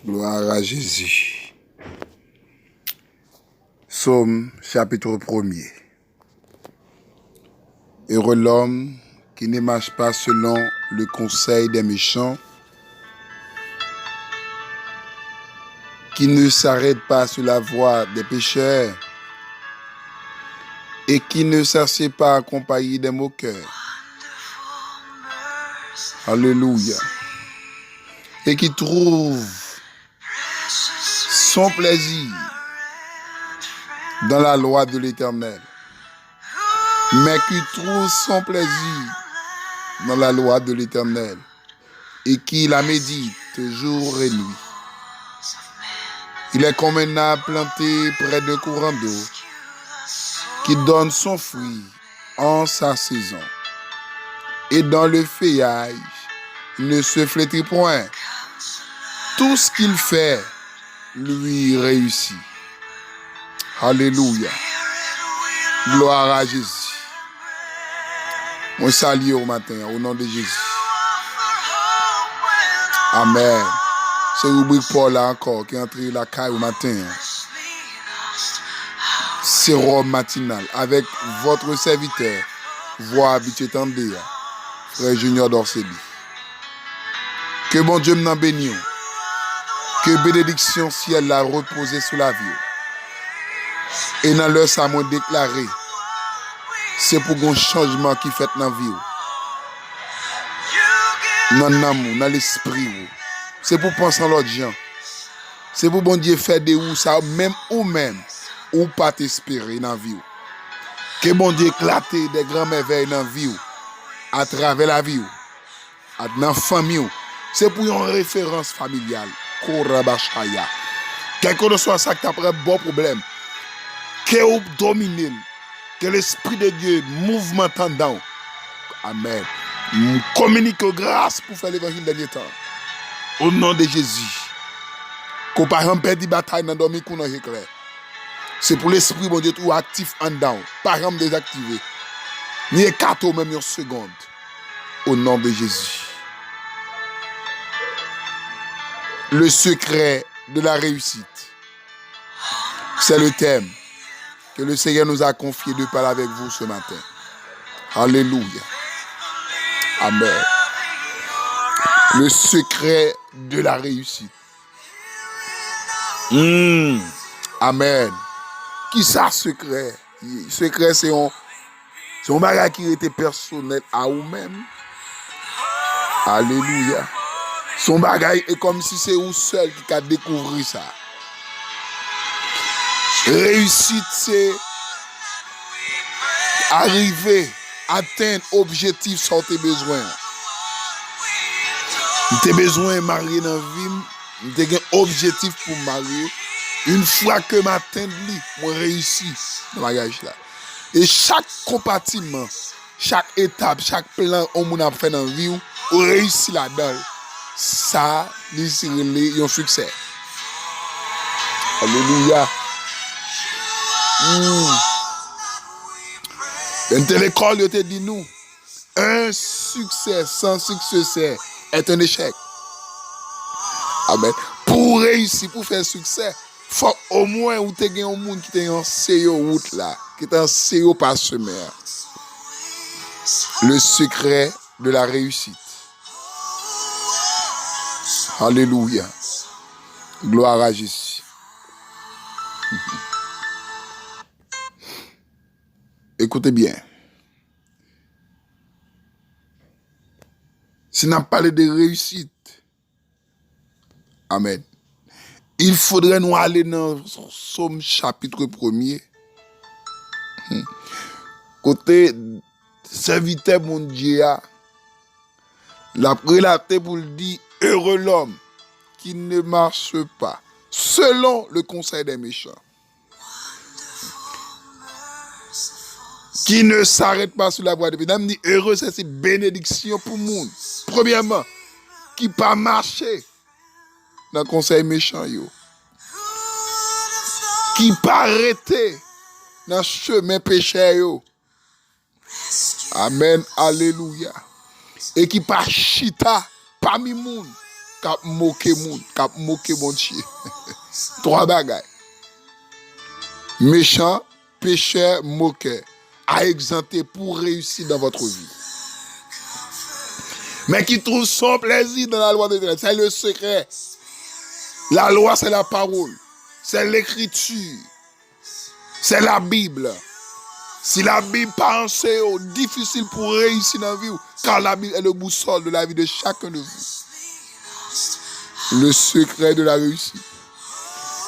Gloire à Jésus. Psaume chapitre 1er. Heureux l'homme qui ne marche pas selon le conseil des méchants, qui ne s'arrête pas sur la voie des pécheurs et qui ne s'assied pas accompagné des moqueurs. Alléluia. Et qui trouve son plaisir dans la loi de l'Éternel, mais qui trouve son plaisir dans la loi de l'Éternel et qui la médite jour et nuit. Il est comme un arbre planté près d'un courant d'eau qui donne son fruit en sa saison. Et dans le feuillage, il ne se flétrit point. Tout ce qu'il fait lui réussit. Alléluia. Gloire à Jésus. On salue au matin au nom de Jésus. Amen. C'est rubrique Paul là encore qui est entré la caille au matin. Sérum matinal avec votre serviteur, voix habituée tendue, Frère Junior d'Orseli. Que bon Dieu m'en bénisse. Que bénédiction ciel a reposé sur la vie. Et dans leur sermon déclaré, c'est pour un changement qui fait dans la vie. Dans l'amour, dans l'esprit. C'est pour penser à l'autre gens. C'est pour bon Dieu faire des ou ça, même ou pas t'espérer dans la vie. Que bon Dieu éclate des grands merveilles dans la vie, à travers la vie, dans la famille. C'est pour une référence familiale. Korabashaya. Quel que soit ça qui t'a pris bon problème, que vous dominez, que l'Esprit de Dieu mouvement tendant. Amen. Communique grâce pour faire l'évangile dernier temps. Au nom de Jésus. Qu'on par exemple perdre bataille dans dormir qu'on est clair. C'est pour l'Esprit bon Dieu tout actif en down. Par exemple désactivé. Ni écarté même une seconde. Au nom de Jésus. Le secret de la réussite. C'est le thème que le Seigneur nous a confié de parler avec vous ce matin. Alléluia. Amen. Le secret de la réussite. Amen. Qui ça secret? Secret c'est un bagage qui était personnel à vous-même. Alléluia. Son bagage est comme si c'est vous seul qui a découvert ça. Réussite, c'est arriver, atteindre objectif sans tes besoins. Tes besoins mariés dans la vie, tu as un objectif pour marier. Une fois que je m'atteins, je réussis dans le bagage là. Et chaque compartiment, chaque étape, chaque plan qu'on a fait dans la vie, on réussit là-dedans. Ça, c'est un succès. Alléluia. L'école, il te dit nous, un succès sans succès est un échec. Amen. Pour réussir, pour faire succès, il faut au moins où tu as un monde qui est en CEO route là, qui est en CEO par semaine. Le secret de la réussite. Alléluia. Gloire à Jésus. Écoutez bien. Si on a parlé de réussite, amen. Il faudrait nous aller dans Psaume chapitre 1er. Côté serviteur mon Dieu, la relaté pour le dire, heureux l'homme qui ne marche pas selon le conseil des méchants, qui ne s'arrête pas sur la voie de vie. Dit heureux, c'est bénédiction pour le monde. Premièrement, qui pas marcher dans le conseil méchant, qui pas arrêter dans le chemin péché. Amen, alléluia. Et qui pas chita parmi monde kap moke moun, kap moke bon Dieu. Trois bagailles. Méchant, pécheur, moqueur, à exempter pour réussir dans votre vie. Mais qui trouve son plaisir dans la loi de Dieu, c'est le secret. La loi, c'est la parole, c'est l'écriture, c'est la Bible. Si la Bible pense difficile pour réussir dans la vie, car la Bible est le boussole de la vie de chacun de vous. Le secret de la réussite.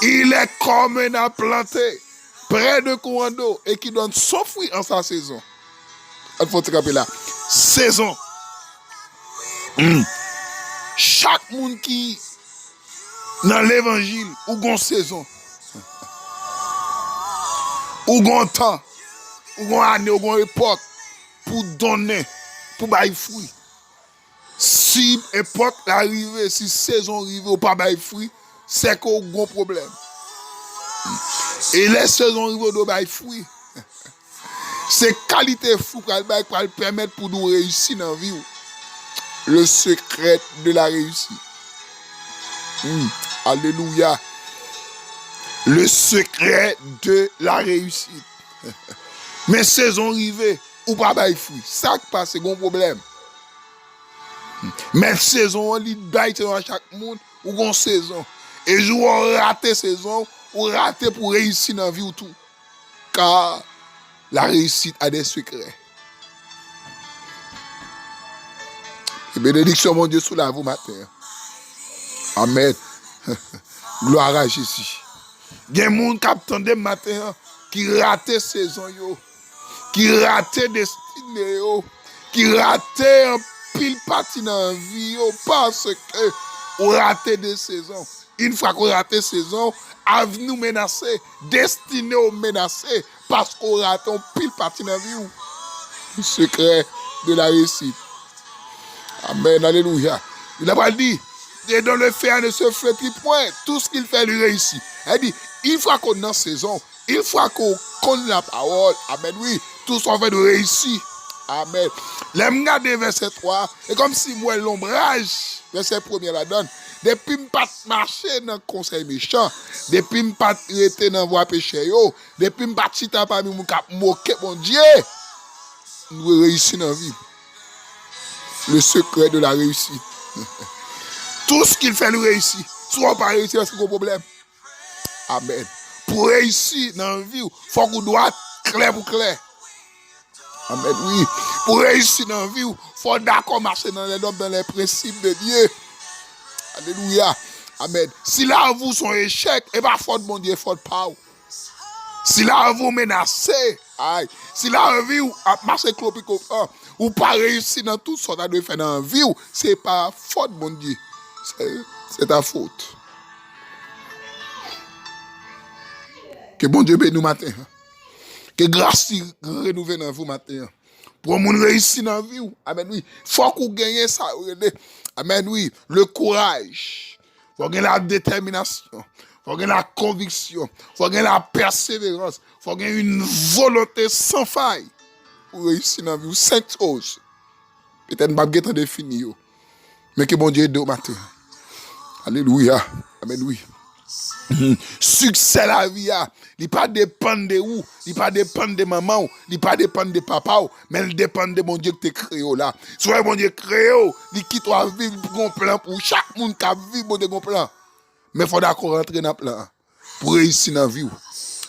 Il est comme un arbre planté près de courant d'eau et qui donne son fruit en sa saison. Il faut te rappeler là. Saison. Chaque monde qui dans l'évangile ou gon saison. Ou gon temps. Ou gon année, ou gon époque pour donner, pour bailler fruit. Si époque arrive, si saison arrive ou pas bailler fruit, c'est qu'on a un gros problème. Et les saisons arrivent de bailler fruit. C'est qualité fruit qui va permettre pour nous réussir dans la vie. Le secret de la réussite. Alléluia. Le secret de la réussite. Mais saison arrivée, ou pas bailler fruit. Ça qui passe, c'est un problème. Mais saison, on lit bailler à chaque monde, ou une saison. Et je vais rater saison, ou rater pour réussir dans la vie ou tout. Car la réussite a des secrets. Et bénédiction, mon Dieu, sous la vous matin. Amen. Gloire à Jésus. Il y a des gens qui attendent matin, qui ratent saison, qui ratent destinée, qui ratent un pile parti dans la vie, parce que on raté des saisons. Une fois qu'on rate saison, avenir menacé, destiné au menacé, parce qu'on rate un pile parti dans la vie. Le secret de la réussite. Amen, alléluia. Il a pas dit, et dans le fer ne se flétrit point, tout ce qu'il fait lui réussit. Il dit, une fois qu'on est en saison, une fois qu'on connaît la parole, amen, oui, tout ce qu'on fait de réussir. Amen. L'aime garder verset 3, et comme si moi l'ombrage, verset 1er la donne, depuis que je pas marcher dans le conseil méchant, depuis que je pas rester dans la voie péché, depuis que je pas chita parmi mon cap moquer mon Dieu, nous réussissons dans la vie. Le secret de la réussite. Tout ce qu'il fait, nous réussit. Soit pas réussir, c'est un problème. Amen. Pour réussir dans la vie, il faut qu'on doit clair pour clair. Amen, oui. Pour réussir dans la vie, il faut d'accord marcher dans les principes de Dieu. Alléluia. Amen. Si là vous sont échec, et pas faute mon Dieu, faute pas. Si là vous menacez, si là vous marchez clopico, ou pas réussir dans tout ce que vous faites dans la vie, c'est pas faute mon Dieu. C'est ta faute. Que bon Dieu bénisse nous matin. Que grâce renouvelle dans vous matin. Pour nous réussir dans la vie. Amen, oui. Faut qu'on gagne ça. Amen, oui. Le courage. Faut gagner la détermination. Faut gagner la conviction. Faut gagner la persévérance. Faut gagner une volonté sans faille. Pour réussir dans la vie. 5 choses. Peut-être pas bien défini. Mais que bon Dieu aide au matin. Alléluia. Amen, oui. Succès la vie, il pas dépend de où, il pas dépend de maman, il pas dépend de papa, mais il dépend de mon Dieu que tu créé là. Soit mon Dieu créé, il quitte toi vivre un plan pour chaque monde qui vit bon Dieu un plan. Mais il faut d'accord rentrer dans le plan pour réussir dans la vie.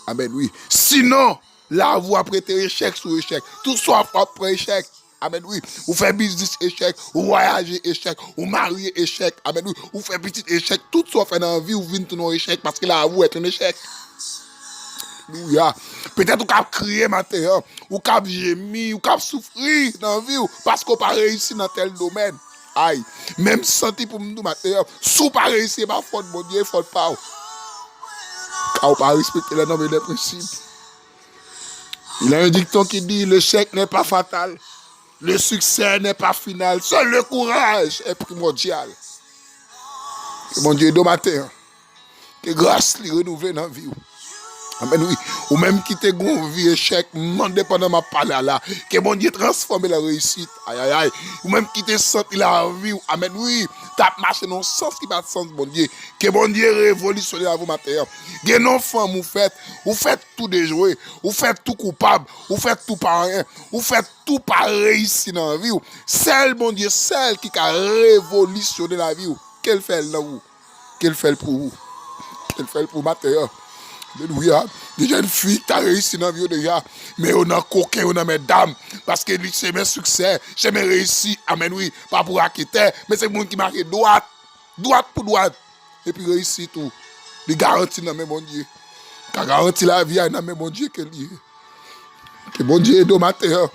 Amen, oui. Sinon, là vous prêter échec sur échec, tout soit après échec. Amen, oui. Ou fait business échec, ou voyager échec, ou marier échec. Amen, oui. Ou fait petit échec. Tout ça fait dans la vie, ou vient tout dans échec parce que là, vous êtes un échec. Alléluia. Peut-être ou cap crier matin, ou cap gémir, ou cap souffrir dans la vie, parce qu'on pas réussi dans tel domaine. Aïe. Même senti pour nous matin, sous pas réussi, pas faute, mon Dieu, faute pas. Car on pas respecter les normes et les principes. Il y a un dicton qui dit, l'échec n'est pas fatal. Le succès n'est pas final, seul le courage est primordial. Que mon Dieu, de matin, que grâce lui renouvelle dans la vie. Amen, oui. Ou même quitter une vie échec, indépendamment ma parole là, que mon Dieu transforme la réussite. Aïe, aïe, aïe. Ou même quitter sentir la vie. Amen, oui. tape marcher dans le sens qui va sens bon Dieu. Que bon Dieu révolutionne la vous matin. Gen enfant vous faites tout déjouer, vous faites tout coupable, vous faites tout par rien, vous faites tout par réussir dans la vie. Celle bon Dieu, celle qui a révolutionné la vie. Qu'elle fait là vous? Qu'elle fait pour vous? Qu'elle fait pour matin? Alléluia. Des jeunes filles qui ont réussi dans la vie déjà. Mais on a coquin, on a mesdames. Parce que c'est mes succès, c'est mes réussites. Amen, oui. Pas pour acquitter, mais c'est le monde qui marque droite. Droite pour droite. Et puis réussite tout. Les garanties dans mes bon Dieu. Qui garantit la vie dans mes bon Dieu. Que bon Dieu est de matin.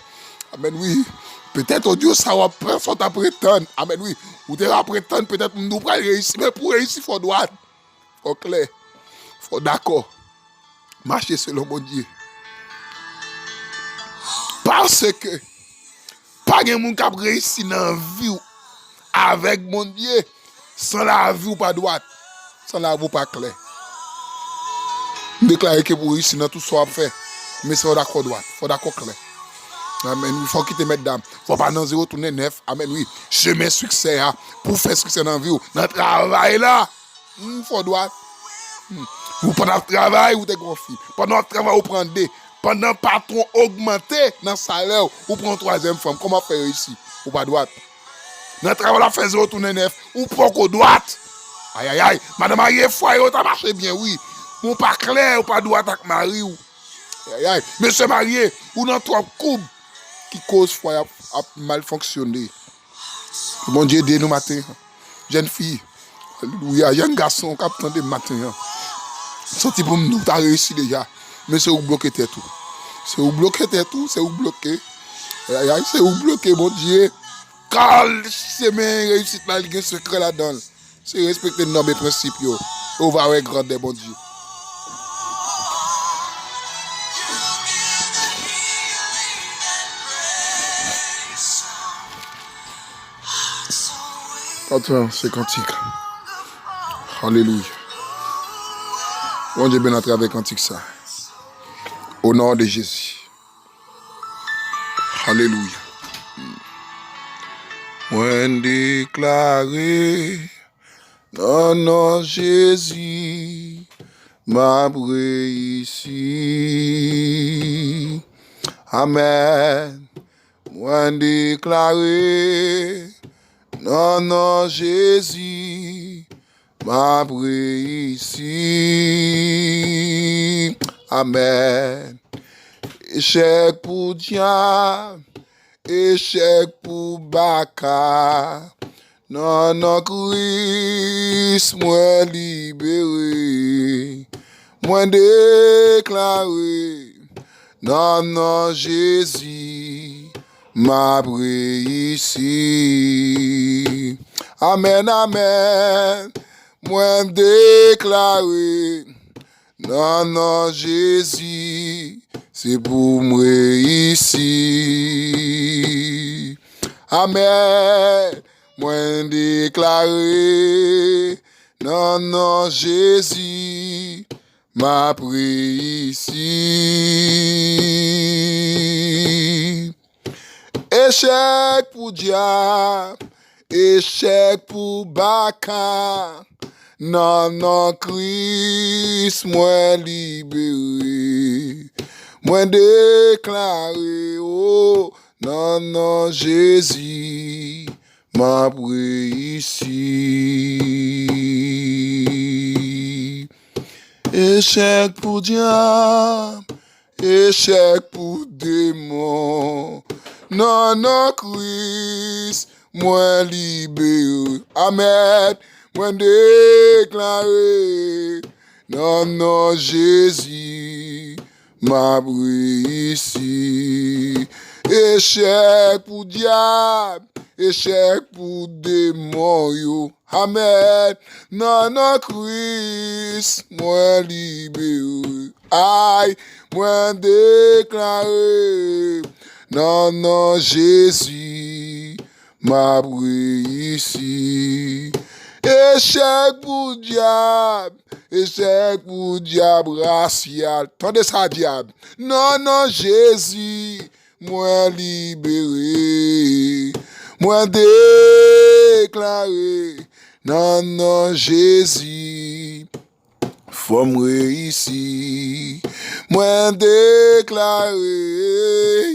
Amen, oui. Peut-être au Dieu, ça va prendre prétendre. Amen, oui. Ou tu vas prétendre, peut-être nous pourrons réussir. Mais pour réussir, il faut droite. Il faut clair. Il faut d'accord. Marcher selon mon Dieu. Parce que pas de monde qui a réussi dans la vie avec mon Dieu sans la vie ou pas droite, sans la vie ou pas clair. Je déclare que pour réussir dans tout ce qu'on fait, mais c'est d'accord droite, il faut d'accord clair. Amen. Il faut quitter mesdames. Il ne faut pas dans 0 tourner 9. Amen. Oui. Chemin succès pour faire succès dans la vie. Dans le travail là, il faut droite. Ou pendant le travail, vous êtes confié. Pendant le travail, vous prenez des. Pendant le patron augmenté dans le salaire, vous prenez 3e femme. Comment faire ici? Ou pas droite? Dans le travail, vous faites retourner neuf. Ou pas droite? Aïe, aïe, aïe. Madame mariée, foyer, vous avez marché bien, oui. Ou pas clair, ou pas droite avec mari. Aïe, aïe. Monsieur marié, ou dans 3 coups qui causent foyer à mal fonctionner. Bon Dieu, aidez-nous matin. Jeune fille. Alléluia. Jeune garçon qui attend des matins. Sorti pour nous, t'as réussi déjà. Mais c'est où bloquer tout. C'est où bloquer tout, c'est où bloquer. C'est où bloquer, mon Dieu. Car c'est mes réussites là, il y a un secret là-dedans. C'est respecter nos principes. On va avoir grand des bon Dieu. Attends, c'est cantique. Alléluia. Bon Dieu bien à travers cantique ça. Au nom de Jésus. Alléluia. Moi déclaré, non Jésus, m'a ici. Amen. Moi déclaré, non Jésus, m'a ici. Amen. Échec pour diable, échec pour baka. Non, Christ, moi libéré, moi déclaré. Non, Jésus, m'a ici. Amen, amen. Moi déclaré. Non, Jésus, c'est pour moi ici. Amen. Moi déclaré. Non, Jésus, m'a pris ici. Échec pour diable, échec pour baka. Non, Christ, moi libéré, moi déclaré, oh, non, Jésus, m'a pris ici. Échec pour diable, échec pour démon, non, Christ, moi libéré, amen. Moi déclaré, non, Jésus, m'a pris ici. Échec pour diable, échec pour démon, yo. Amen. Non, Christ, moi libéré. Aïe, moi déclaré, non, Jésus, m'a pris ici. Échec pour diable racial. Tendez ça, diable. Non, Jésus, moi libéré. Moi déclaré, non, non, Jésus, faut me réussir. Moi déclaré,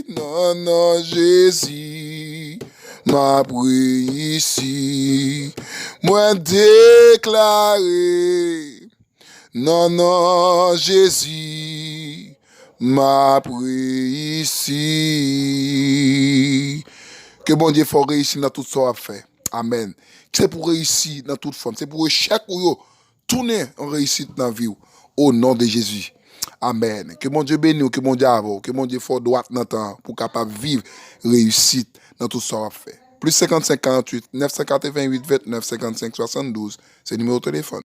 non, non, Jésus, m'a réussi. Moi déclaré, non, non, Jésus, m'a réussi. Que bon Dieu faut réussir dans tout ce qu'on a fait. Amen. C'est pour réussir dans toute forme. C'est pour chaque ou tourner en réussite dans la vie. Au nom de Jésus. Amen. Que mon Dieu bénisse, que mon Dieu avance, que mon Dieu faut droit dans le temps pour capable vivre réussite dans tout ce qu'on a fait. Plus 55 48 988 29 55 72. C'est le numéro de téléphone.